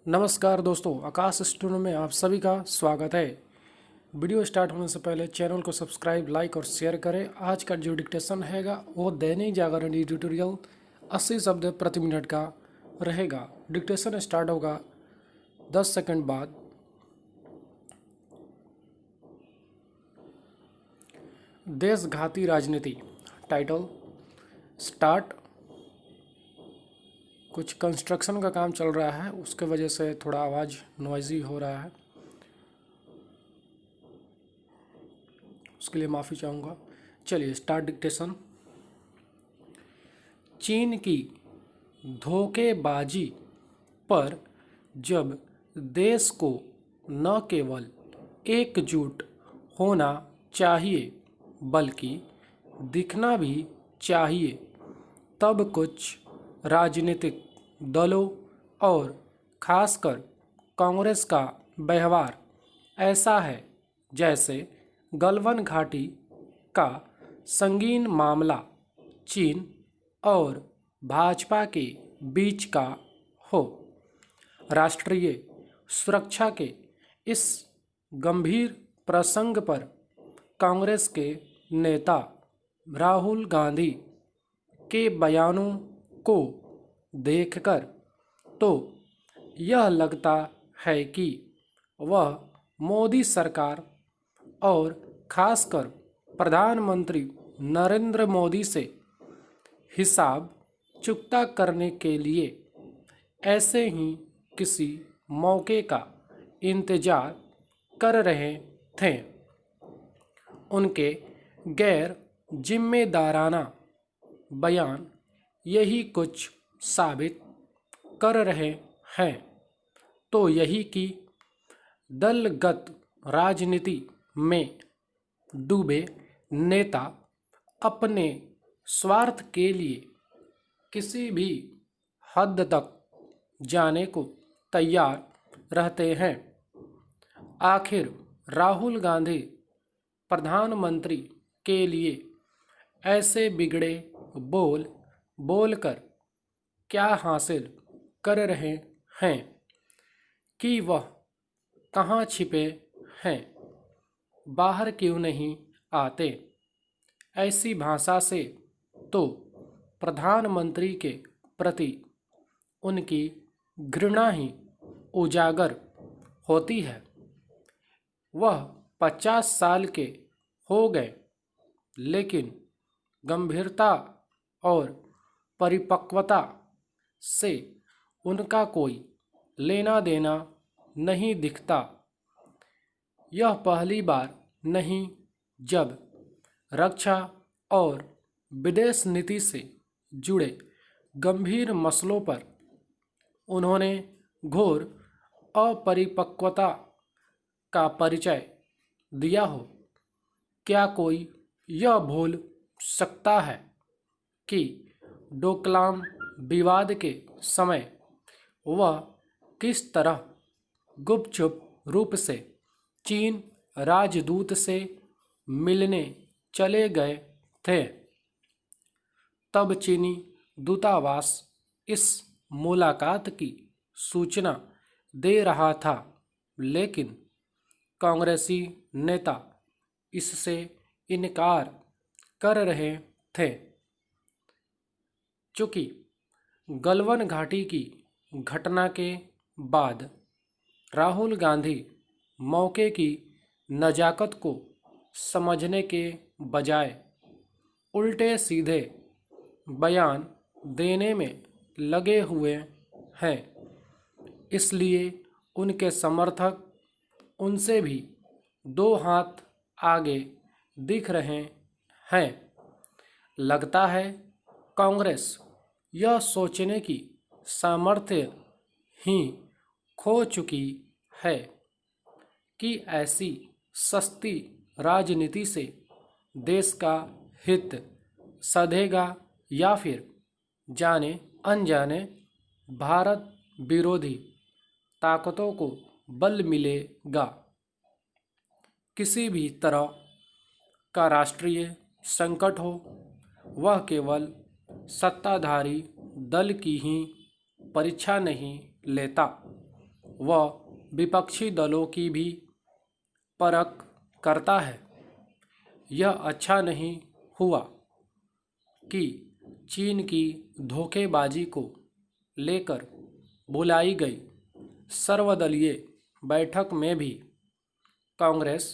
नमस्कार दोस्तों, आकाश स्टूडियो में आप सभी का स्वागत है। वीडियो स्टार्ट होने से पहले चैनल को सब्सक्राइब, लाइक और शेयर करें। आज का जो डिक्टेशन रहेगा वो दैनिक जागरण एडिटोरियल 80 शब्द प्रति मिनट का रहेगा। डिक्टेशन स्टार्ट होगा 10 सेकंड बाद। देशघाती राजनीति टाइटल स्टार्ट। कुछ कंस्ट्रक्शन का काम चल रहा है, उसके वजह से थोड़ा आवाज़ नॉइजी हो रहा है, उसके लिए माफ़ी चाहूँगा। चलिए स्टार्ट डिक्टेशन। चीन की धोखेबाजी पर जब देश को न केवल एकजुट होना चाहिए बल्कि दिखना भी चाहिए, तब कुछ राजनीतिक दलों और खासकर कांग्रेस का व्यवहार ऐसा है जैसे गलवान घाटी का संगीन मामला चीन और भाजपा के बीच का हो। राष्ट्रीय सुरक्षा के इस गंभीर प्रसंग पर कांग्रेस के नेता राहुल गांधी के बयानों को देखकर तो यह लगता है कि वह मोदी सरकार और खासकर प्रधानमंत्री नरेंद्र मोदी से हिसाब चुकता करने के लिए ऐसे ही किसी मौके का इंतजार कर रहे थे। उनके गैर जिम्मेदाराना बयान यही कुछ साबित कर रहे हैं। तो यही कि दलगत राजनीति में डूबे नेता अपने स्वार्थ के लिए किसी भी हद तक जाने को तैयार रहते हैं। आखिर राहुल गांधी प्रधानमंत्री के लिए ऐसे बिगड़े बोल बोलकर क्या हासिल कर रहे हैं कि वह कहाँ छिपे हैं, बाहर क्यों नहीं आते? ऐसी भाषा से तो प्रधानमंत्री के प्रति उनकी घृणा ही उजागर होती है। वह 50 साल के हो गए, लेकिन गंभीरता और परिपक्वता से उनका कोई लेना देना नहीं दिखता। यह पहली बार नहीं जब रक्षा और विदेश नीति से जुड़े गंभीर मसलों पर उन्होंने घोर अपरिपक्वता का परिचय दिया हो। क्या कोई यह भूल सकता है कि डोकलाम विवाद के समय वह किस तरह गुपचुप रूप से चीन राजदूत से मिलने चले गए थे? तब चीनी दूतावास इस मुलाकात की सूचना दे रहा था, लेकिन कांग्रेसी नेता इससे इनकार कर रहे थे। चूँकि गलवान घाटी की घटना के बाद राहुल गांधी मौके की नज़ाकत को समझने के बजाय उल्टे सीधे बयान देने में लगे हुए हैं, इसलिए उनके समर्थक उनसे भी दो हाथ आगे दिख रहे हैं। लगता है कांग्रेस यह सोचने की सामर्थ्य ही खो चुकी है कि ऐसी सस्ती राजनीति से देश का हित सधेगा या फिर जाने अनजाने भारत विरोधी ताकतों को बल मिलेगा। किसी भी तरह का राष्ट्रीय संकट हो, वह केवल सत्ताधारी दल की ही परीक्षा नहीं लेता, व विपक्षी दलों की भी परख करता है। यह अच्छा नहीं हुआ कि चीन की धोखेबाजी को लेकर बुलाई गई सर्वदलीय बैठक में भी कांग्रेस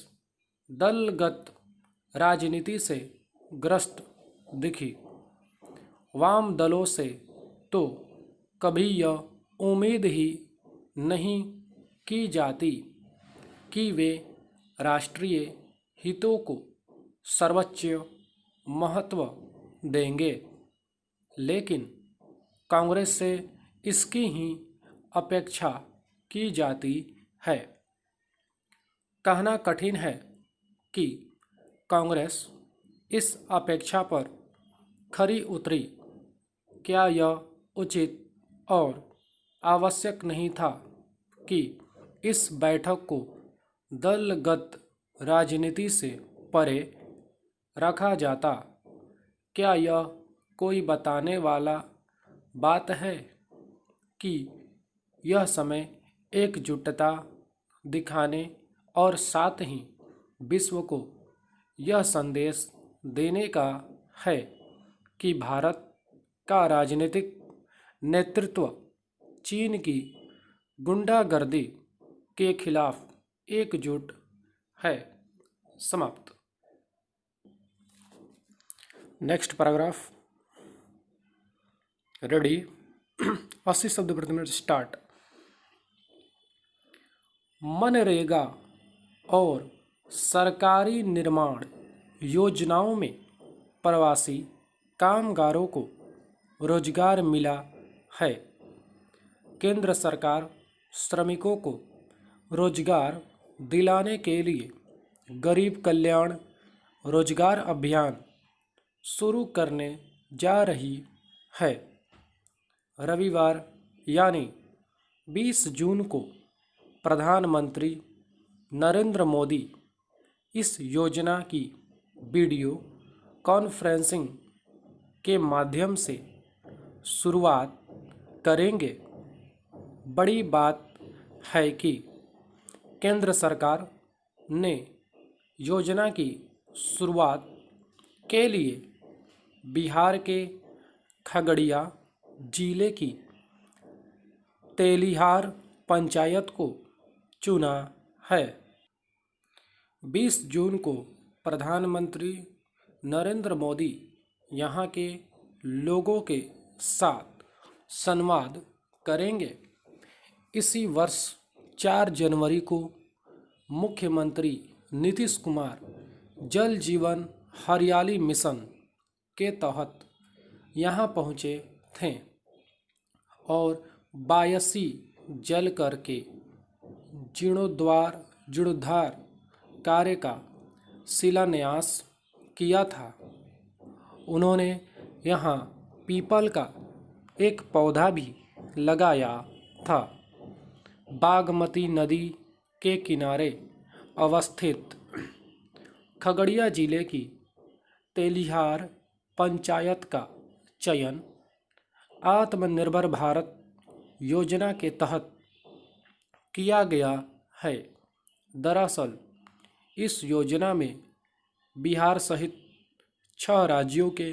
दलगत राजनीति से ग्रस्त दिखी। वाम दलों से तो कभी यह उम्मीद ही नहीं की जाती कि वे राष्ट्रीय हितों को सर्वोच्च महत्व देंगे, लेकिन कांग्रेस से इसकी ही अपेक्षा की जाती है। कहना कठिन है कि कांग्रेस इस अपेक्षा पर खरी उतरी। क्या यह उचित और आवश्यक नहीं था कि इस बैठक को दलगत राजनीति से परे रखा जाता? क्या यह कोई बताने वाला बात है कि यह समय एकजुटता दिखाने और साथ ही विश्व को यह संदेश देने का है कि भारत का राजनीतिक नेतृत्व चीन की गुंडागर्दी के खिलाफ एकजुट है। समाप्त। Next paragraph ready. 80 शब्द प्रति मिनट स्टार्ट। मनरेगा और सरकारी निर्माण योजनाओं में प्रवासी कामगारों को रोजगार मिला है। केंद्र सरकार श्रमिकों को रोजगार दिलाने के लिए गरीब कल्याण रोजगार अभियान शुरू करने जा रही है। रविवार यानी 20 जून को प्रधानमंत्री नरेंद्र मोदी इस योजना की वीडियो कॉन्फ्रेंसिंग के माध्यम से शुरुआत करेंगे। बड़ी बात है कि केंद्र सरकार ने योजना की शुरुआत के लिए बिहार के खगड़िया जिले की तेलिहार पंचायत को चुना है। 20 जून को प्रधानमंत्री नरेंद्र मोदी यहाँ के लोगों के साथ संवाद करेंगे। इसी वर्ष 4 जनवरी को मुख्यमंत्री नीतीश कुमार जल जीवन हरियाली मिशन के तहत यहाँ पहुँचे थे और 82 जल कर के जीर्णोद्धार कार्य का शिलान्यास किया था। उन्होंने यहाँ पीपल का एक पौधा भी लगाया था। बागमती नदी के किनारे अवस्थित खगड़िया जिले की तेलिहार पंचायत का चयन आत्मनिर्भर भारत योजना के तहत किया गया है। दरअसल इस योजना में बिहार सहित 6 राज्यों के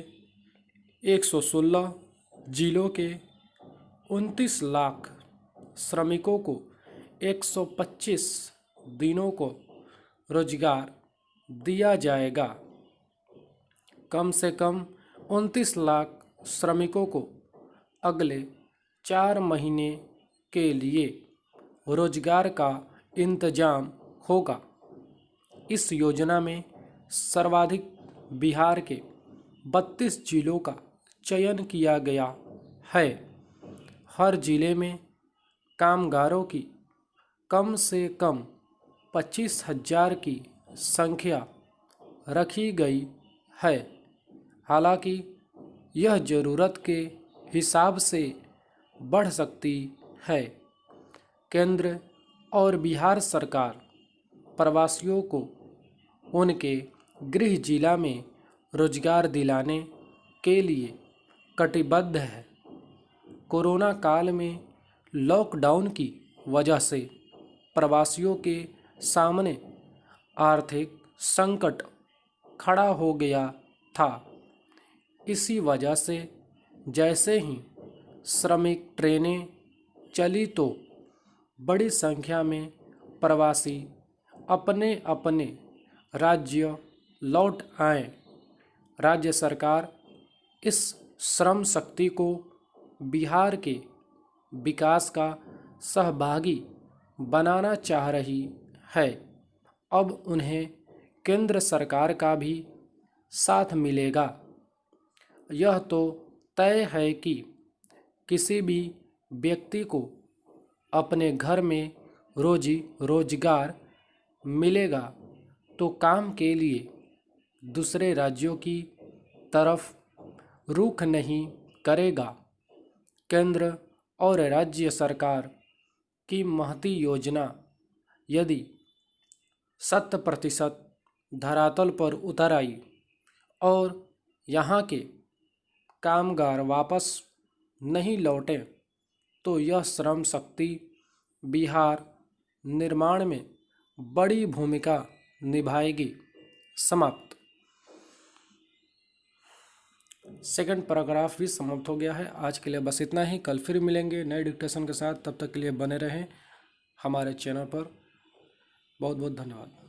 116 जिलों के 29 लाख श्रमिकों को 125 दिनों को रोजगार दिया जाएगा। कम से कम 29 लाख श्रमिकों को अगले 4 महीने के लिए रोजगार का इंतजाम होगा। इस योजना में सर्वाधिक बिहार के 32 जिलों का चयन किया गया है। हर जिले में कामगारों की कम से कम 25,000 की संख्या रखी गई है। हालांकि यह ज़रूरत के हिसाब से बढ़ सकती है। केंद्र और बिहार सरकार प्रवासियों को उनके गृह जिला में रोजगार दिलाने के लिए कटिबद्ध है। कोरोना काल में लॉकडाउन की वजह से प्रवासियों के सामने आर्थिक संकट खड़ा हो गया था। इसी वजह से जैसे ही श्रमिक ट्रेनें चली तो बड़ी संख्या में प्रवासी अपने अपने राज्य लौट आए। राज्य सरकार इस श्रम शक्ति को बिहार के विकास का सहभागी बनाना चाह रही है। अब उन्हें केंद्र सरकार का भी साथ मिलेगा। यह तो तय है कि किसी भी व्यक्ति को अपने घर में रोजी रोजगार मिलेगा तो काम के लिए दूसरे राज्यों की तरफ रुख नहीं करेगा। केंद्र और राज्य सरकार की महती योजना यदि 100% धरातल पर उतर आई और यहाँ के कामगार वापस नहीं लौटे तो यह श्रम शक्ति बिहार निर्माण में बड़ी भूमिका निभाएगी। समाप्त। सेकंड पैराग्राफ भी समाप्त हो गया है। आज के लिए बस इतना ही। कल फिर मिलेंगे नए डिक्टेशन के साथ। तब तक के लिए बने रहें हमारे चैनल पर। बहुत बहुत धन्यवाद।